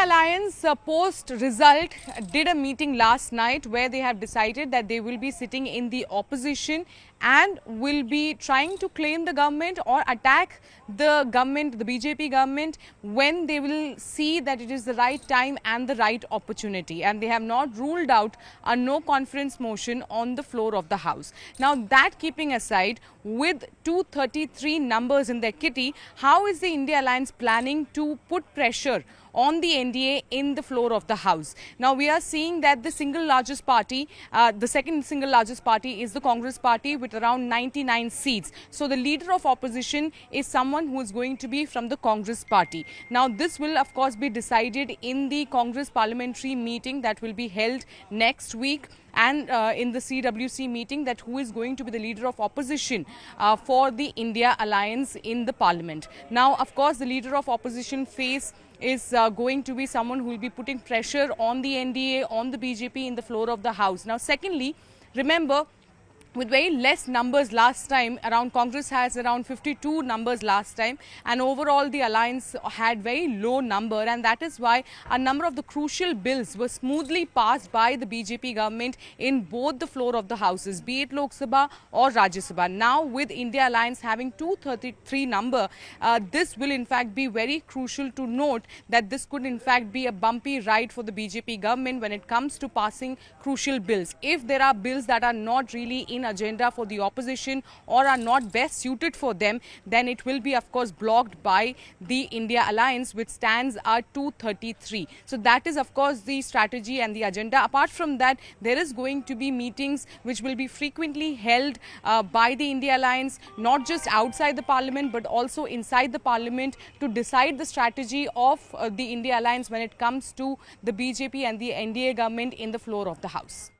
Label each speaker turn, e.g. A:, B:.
A: Alliance post result did a meeting last night where they have decided that they will be sitting in the opposition and will be trying to claim the government or attack the government, the BJP government, when they will see that it is the right time and the right opportunity. And they have not ruled out a no confidence motion on the floor of the House. Now, that keeping aside, with 233 numbers in their kitty, how is the India Alliance planning to put pressure on the NDA in the floor of the House? Now, we are seeing that the single largest party, the second single largest party is the Congress party with around 99 seats. So, the leader of opposition is someone who is going to be from the Congress party. Now, this will of course be decided in the Congress parliamentary meeting that will be held next week, and in the CWC meeting, that who is going to be the leader of opposition for the India Alliance in the parliament. Now, of course, the leader of opposition face is going to be someone who will be putting pressure on the NDA, on the BJP in the floor of the House. Now, secondly, remember, with very less numbers last time, around Congress has around 52 numbers last time, and overall the alliance had very low number, and that is why a number of the crucial bills were smoothly passed by the BJP government in both the floor of the houses, be it Lok Sabha or Rajya Sabha. Now, with India Alliance having 233 number, this will in fact be very crucial to note that this could in fact be a bumpy ride for the BJP government when it comes to passing crucial bills. If there are bills that are not really in agenda for the opposition or are not best suited for them, then it will be of course blocked by the India Alliance, which stands at 233. So that is of course the strategy and the agenda. Apart from that, there is going to be meetings which will be frequently held by the India Alliance, not just outside the parliament but also inside the parliament, to decide the strategy of the India Alliance when it comes to the BJP and the NDA government in the floor of the House.